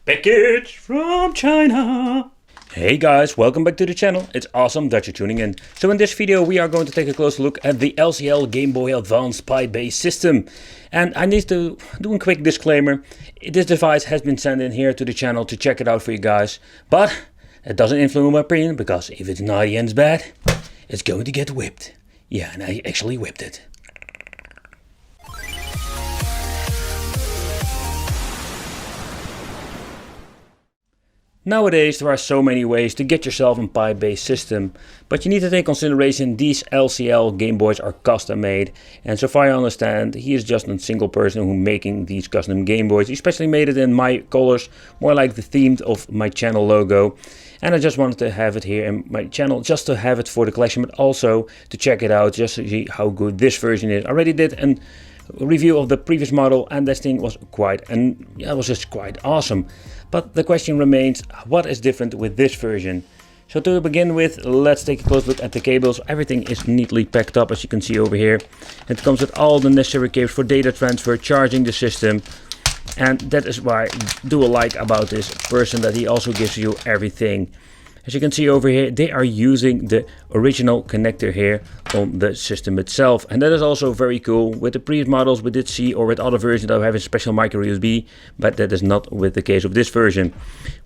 Package from China. Hey guys, welcome back to the channel. It's awesome that you're tuning in. So in this video we are going to take a closer look at the LCL Gameboy Advanced Pi-based system. And I need to do a quick disclaimer. This device has been sent in here to the channel to check it out for you guys. But it doesn't influence my opinion, because if it's naughty and it's bad, it's going to get whipped. Yeah, and I actually whipped it. Nowadays there are so many ways to get yourself a Pi-based system, but you need to take consideration these LCL Game Boys are custom made, and so far I understand he is just a single person who making these custom Game Boys. He especially made it in my colors, more like the theme of my channel logo, and I just wanted to have it here in my channel just to have it for the collection, but also to check it out just to see how good this version is. I already did a review of the previous model and this thing was it was just quite awesome. But the question remains, what is different with this version? So to begin with, let's take a close look at the cables. Everything is neatly packed up, as you can see over here. It comes with all the necessary cables for data transfer, charging the system. And that is why I do like about this person, that he also gives you everything. As you can see over here, they are using the original connector here on the system itself. And that is also very cool. With the previous models we did see, or with other versions, that we have a special micro USB, but that is not with the case of this version.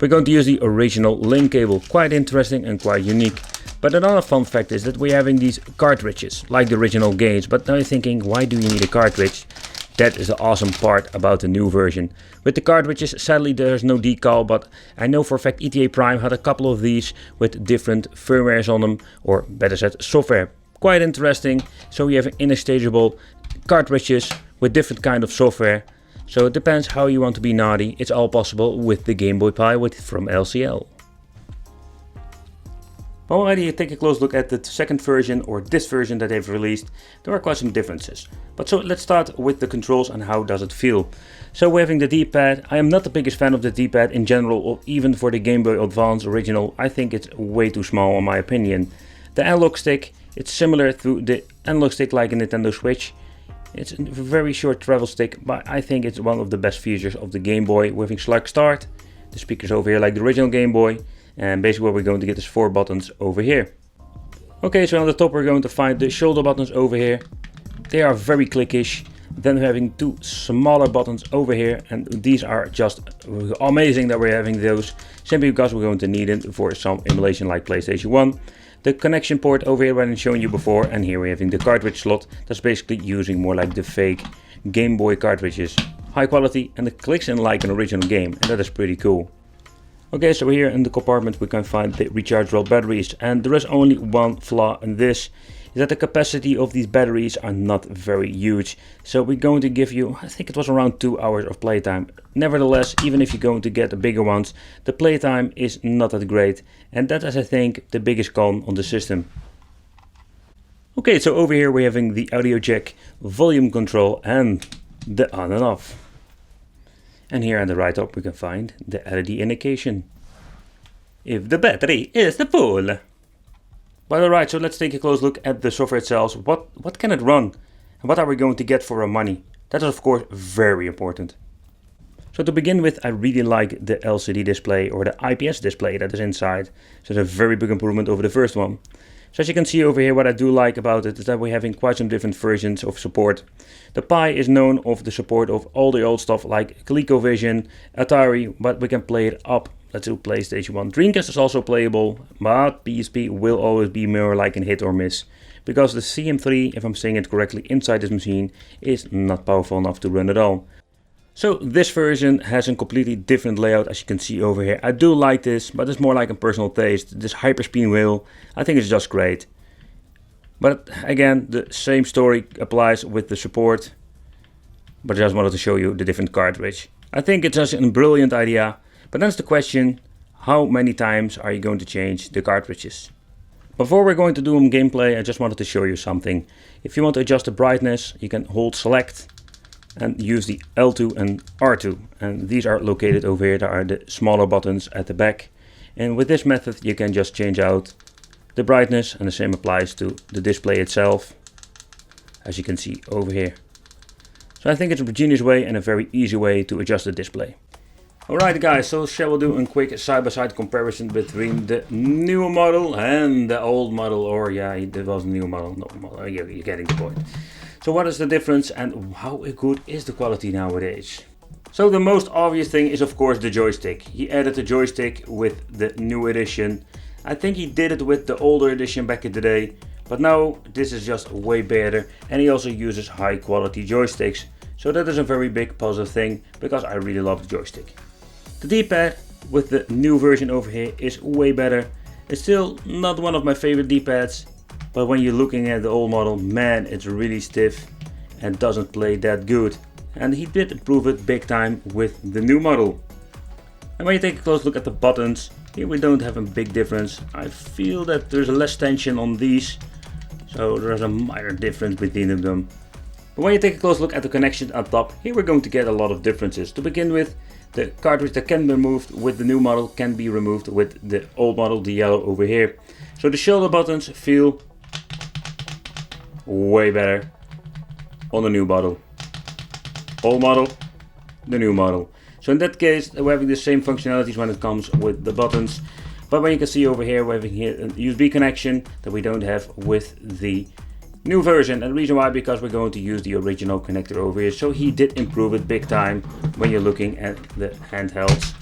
We're going to use the original link cable. Quite interesting and quite unique. But another fun fact is that we're having these cartridges, like the original games. But now you're thinking, why do you need a cartridge? That is the awesome part about the new version. With the cartridges, sadly there's no decal, but I know for a fact ETA Prime had a couple of these with different firmwares on them, or better said, software. Quite interesting. So we have interchangeable cartridges with different kind of software. So it depends how you want to be naughty. It's all possible with the Game Boy Pi from LCL. Already you take a close look at the second version, or this version that they've released. There are quite some differences. But so let's start with the controls and how does it feel. So we're having the D-pad. I am not the biggest fan of the D-pad in general, or even for the Game Boy Advance original. I think it's way too small in my opinion. The analog stick, it's similar to the analog stick like a Nintendo Switch. It's a very short travel stick, but I think it's one of the best features of the Game Boy. We're having select start, the speakers over here like the original Game Boy. And basically what we're going to get is 4 buttons over here. Okay, so on the top we're going to find the shoulder buttons over here. They are very clickish. Then we're having 2 smaller buttons over here, and these are just amazing that we're having those, simply because we're going to need it for some emulation like PlayStation 1. The connection port over here, what I'm showing you before, and here we're having the cartridge slot. That's basically using more like the fake Game Boy cartridges. High quality, and it clicks in like an original game, and that is pretty cool. Okay, so here in the compartment we can find the rechargeable batteries, and there is only one flaw in this, is that the capacity of these batteries are not very huge. So we're going to give you, I think it was around 2 hours of playtime. Nevertheless, even if you're going to get the bigger ones, the playtime is not that great, and that is, I think, the biggest con on the system. Okay, so over here we're having the audio jack, volume control, and the on and off. And here on the right top we can find the LED indication if the battery is full. Well, alright, so let's take a close look at the software itself. What can it run? And what are we going to get for our money? That is of course very important. So to begin with, I really like the LCD display, or the IPS display that is inside. So it's a very big improvement over the first one. So as you can see over here, what I do like about it is that we're having quite some different versions of support. The Pi is known of the support of all the old stuff like ColecoVision, Atari, but we can play it up to PlayStation 1. Dreamcast is also playable, but PSP will always be more like a hit or miss. Because the CM3, if I'm saying it correctly, inside this machine is not powerful enough to run it all. So this version has a completely different layout, as you can see over here. I do like this, but it's more like a personal taste. This hyperspin wheel, I think it's just great. But again, the same story applies with the support. But I just wanted to show you the different cartridge. I think it's just a brilliant idea. But that's the question, how many times are you going to change the cartridges? Before we're going to do gameplay, I just wanted to show you something. If you want to adjust the brightness, you can hold select and use the L2 and R2, and these are located over here. There are the smaller buttons at the back, and with this method you can just change out the brightness, and the same applies to the display itself, as you can see over here. So I think it's a genius way and a very easy way to adjust the display. Alright guys, so shall we do a quick side-by-side comparison between the new model and the old model, or yeah, it was a new model, no model, you're getting the point. So what is the difference and how good is the quality nowadays? So the most obvious thing is of course the joystick. He added the joystick with the new edition. I think he did it with the older edition back in the day, but now this is just way better, and he also uses high quality joysticks. So that is a very big positive thing, because I really love the joystick. The D-pad with the new version over here is way better. It's still not one of my favorite D-pads, but when you're looking at the old model, man, it's really stiff and doesn't play that good. And he did improve it big time with the new model. And when you take a close look at the buttons, here we don't have a big difference. I feel that there's less tension on these, so there's a minor difference between them. But when you take a close look at the connection on top, here we're going to get a lot of differences. To begin with, the cartridge that can be removed with the new model can be removed with the old model, the yellow over here. So the shoulder buttons feel way better on the new model. Old model, the new model. So in that case, we're having the same functionalities when it comes with the buttons. But when you can see over here, we're having here a USB connection that we don't have with the new version, and the reason why, because we're going to use the original connector over here. So he did improve it big time when you're looking at the handhelds,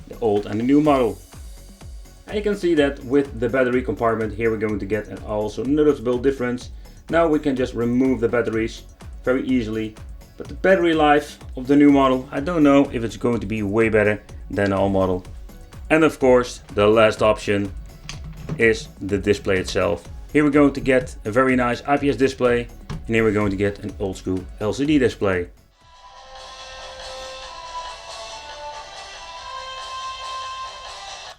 the old and the new model. And you can see that with the battery compartment here we're going to get an also noticeable difference. Now we can just remove the batteries very easily, but the battery life of the new model, I don't know if it's going to be way better than the old model. And of course the last option is the display itself. Here we're going to get a very nice IPS display, and here we're going to get an old school LCD display.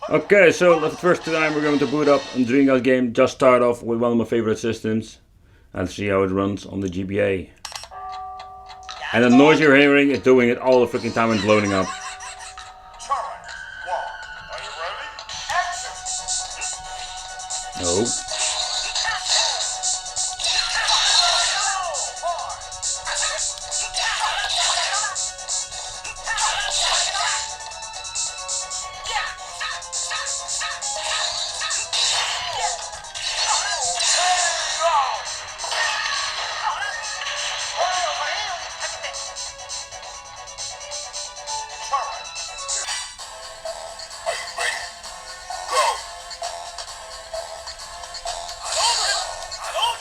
Okay, so the first time we're going to boot up a Dreamcast game, just start off with one of my favorite systems. Let's see how it runs on the GBA. And the noise you're hearing is doing it all the freaking time and loading up. No.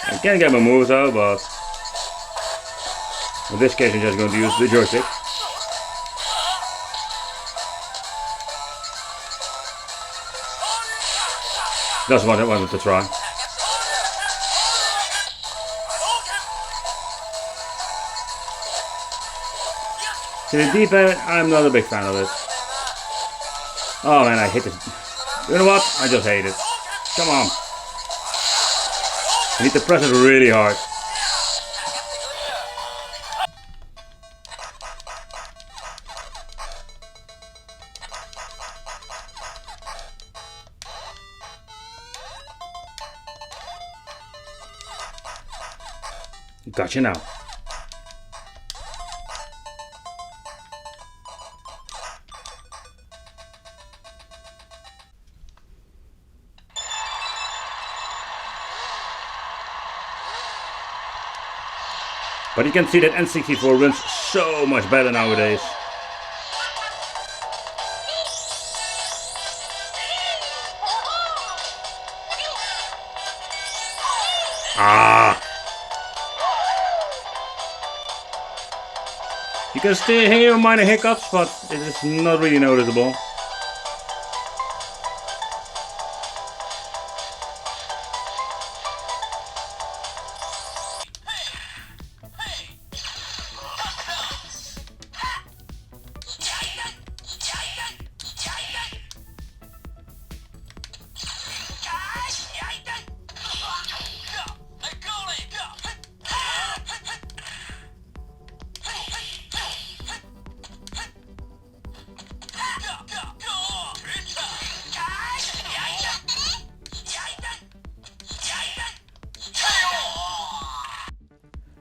I can get my moves out, but in this case I'm just going to use the joystick. That's what I wanted to try. See, the D-pad, I'm not a big fan of it. Oh man, I hate it. You know what? I just hate it. Come on. You need to press it really hard. Gotcha now. But you can see that N64 runs so much better nowadays. Ah! You can still hear minor hiccups, but it is not really noticeable.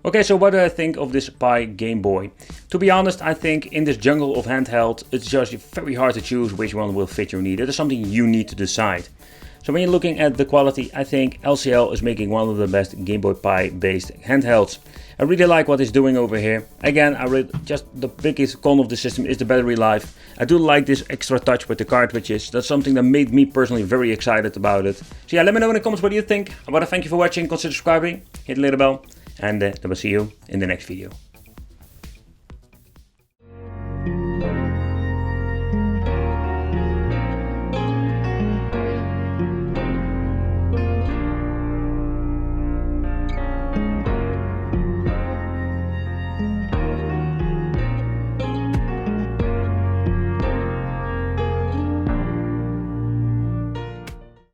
Okay, so what do I think of this Pi Game Boy? To be honest, I think in this jungle of handheld, it's just very hard to choose which one will fit your need. It is something you need to decide. So when you're looking at the quality, I think LCL is making one of the best Game Boy Pi based handhelds. I really like what it's doing over here. Again, just the biggest con of the system is the battery life. I do like this extra touch with the cartridges. That's something that made me personally very excited about it. So yeah, let me know in the comments what you think. I want to thank you for watching. Consider subscribing, hit the little bell, and I will see you in the next video.